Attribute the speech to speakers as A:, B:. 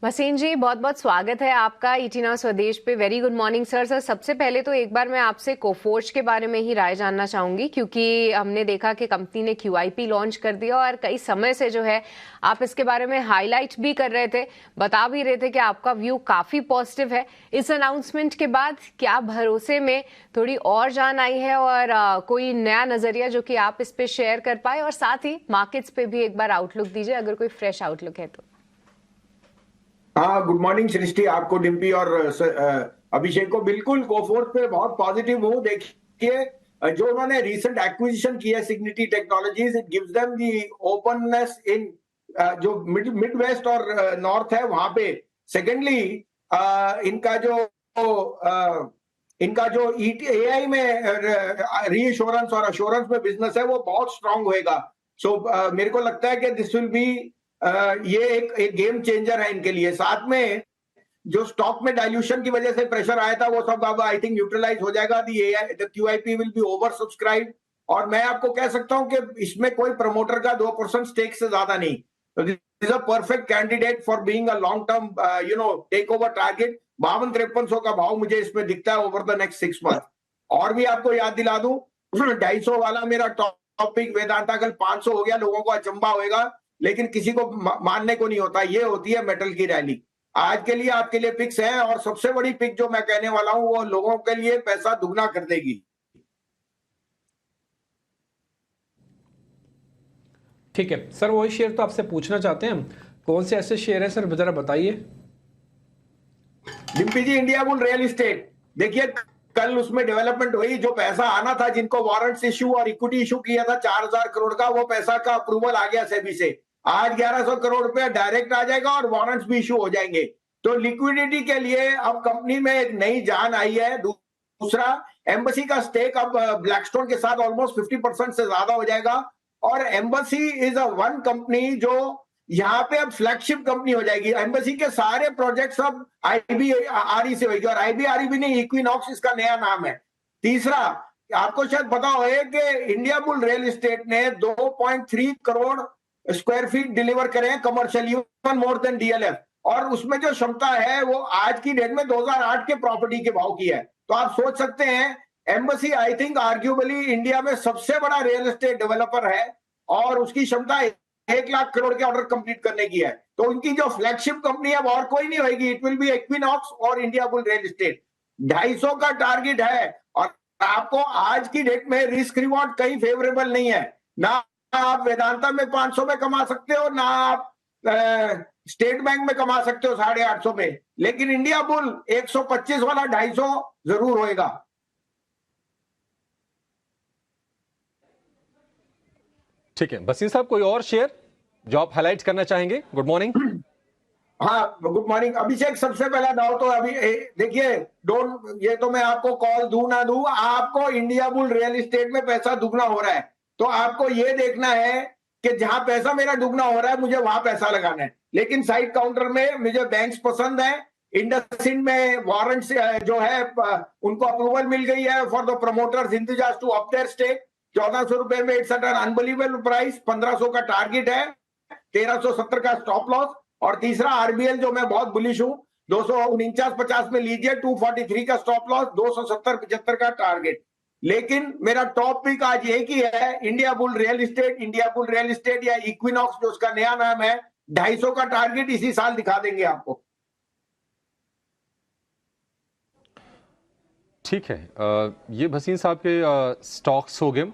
A: भसीन जी, बहुत बहुत स्वागत है आपका ईटी नाउ स्वदेश पे। Very good morning sir. सबसे पहले तो एक बार मैं आपसे कोफोर्ज के बारे में ही राय जानना चाहूंगी, क्योंकि हमने देखा कि कंपनी ने क्यूआईपी लॉन्च कर दिया और कई समय से जो है आप इसके बारे में हाईलाइट भी कर रहे थे, बता भी रहे थे कि आपका व्यू काफी पॉजिटिव है। इस अनाउंसमेंट के बाद क्या भरोसे में थोड़ी और जान आई है और कोई नया नजरिया जो कि आप इस पे शेयर कर पाए, और साथ ही मार्केट्स पे भी एक बार आउटलुक दीजिए अगर कोई फ्रेश आउटलुक है तो।
B: हाँ, गुड मॉर्निंग सृष्टि, आपको, डिम्पी और अभिषेक को। बिल्कुल कोफोर्स पे बहुत पॉजिटिव हूँ। देखिए, जो उन्होंने रिसेंट एक्विजिशन किया है Signiti technologies, it gives them the openness in जो मिड वेस्ट और नॉर्थ है वहां पे। सेकेंडली, इनका जो इनका जो एआई में रीअश्योरेंस और अश्योरेंस में बिजनेस है वो बहुत स्ट्रांग होएगा। सो मेरे को लगता है कि दिस विल बी ये एक गेम चेंजर है इनके लिए। साथ में जो स्टॉक में डाइल्यूशन की वजह से प्रेशर आया था वो सब अब आई थिंक न्यूट्रलाइज हो जाएगा। The QIP will be over subscribe. और मैं आपको कह सकता हूं कि इसमें कोई प्रमोटर का 2% स्टेक से ज्यादा नहीं। तो this is a perfect candidate for being a long term take over target. 52-5300 का भाव मुझे इसमें दिखता है ओवर द नेक्स्ट 6 मंथ। और भी आपको याद दिला दूं, 250 वाला मेरा टॉपिक वेदांता कल 500 हो गया, लोगों को अचंभा होएगा, लेकिन किसी को मानने को नहीं होता। ये होती है मेटल की रैली। आज के लिए आपके लिए पिक्स है, और सबसे बड़ी पिक जो मैं कहने वाला हूं वो लोगों के लिए पैसा दुगना कर देगी।
C: ठीक है सर, वही शेयर तो आपसे पूछना चाहते हैं हम, कौन से ऐसे शेयर है सर, जरा बताइए।
B: डिम्पी जी, इंडिया बुल रियल एस्टेट, देखिए कल उसमें डेवलपमेंट हुई। जो पैसा आना था, जिनको वारंट्स इशू और इक्विटी इशू किया था 4000 करोड़ का, वो पैसा का अप्रूवल आ गया सेबी से। आज 1100 करोड़ रुपया डायरेक्ट आ जाएगा और वारंट्स भी इशू हो जाएंगे। तो लिक्विडिटी के लिए अब कंपनी में एक नई जान आई है। दूसरा, एम्बेसी का स्टेक अब ब्लैकस्टोन के साथ ऑलमोस्ट 50% से ज्यादा हो जाएगा। और embassy is a one company जो यहाँ पे अब फ्लैगशिप कंपनी हो जाएगी। एम्बेसी के सारे प्रोजेक्ट्स अब आईबीआरई से होगी, और आईबीआरई भी नहीं, इक्विनॉक्स इसका नया नाम है। तीसरा, आपको शायद पता हो कि इंडिया बुल रियल एस्टेट ने 2.3 करोड़ स्क्वायर फीट डिलीवर करे हैं commercial, even more than DLF. और उसमें जो क्षमता है वो आज की डेट में 2008 के प्रॉपर्टी के भाव की है। तो आप सोच सकते हैं, embassy I think arguably India में सबसे बड़ा रियल एस्टेट डेवलपर है, और उसकी क्षमता 1 लाख करोड़ के ऑर्डर कंप्लीट करने की है। तो उनकी जो फ्लैगशिप कंपनी है वो और कोई नहीं होगी, इट विल बी इक्विनॉक्स और इंडिया बुल रियल एस्टेट। 250 का टारगेट है, और आपको आज की डेट में रिस्क रिवॉर्ड कहीं फेवरेबल नहीं है। ना आप वेदांता में 500 में कमा सकते हो, ना आप स्टेट बैंक में कमा सकते हो 850 में, लेकिन इंडिया बुल 125 वाला 250 जरूर होएगा।
C: ठीक है भसीन साहब, कोई और शेयर जो आप हाईलाइट करना चाहेंगे? Good morning.
B: हाँ, गुड मॉर्निंग अभिषेक। सबसे पहला दाव तो अभी देखिए, डोंट, ये तो मैं आपको कॉल दूं ना दूं, आपको इंडिया बुल रियल एस्टेट में पैसा दुगना हो रहा है, तो आपको ये देखना है कि जहां पैसा मेरा दुगना हो रहा है मुझे वहां पैसा लगाना है। लेकिन साइड काउंटर में मुझे बैंक्स पसंद है। इंडसइंड में वारंट जो है उनको अप्रूवल मिल गई है फॉर द प्रमोटर्स इंतजाज टू अप देयर स्टेक। 1400 रुपए में it's at an unbelievable price. 1500 का टारगेट है, 1370 का स्टॉप लॉस। और तीसरा आरबीएल, जो मैं बहुत बुलिश हूं, 249.50 में लीजिए, 243 का स्टॉप लॉस, 270-75 का टारगेट। लेकिन मेरा टॉप पिक आज एक ही है, India bull real estate. India bull real estate या इक्विनॉक्स जो उसका नया नाम है, 250 का टारगेट इसी साल दिखा देंगे आपको।
C: ठीक है, ये भसीन साहब के स्टॉक्स हो गए।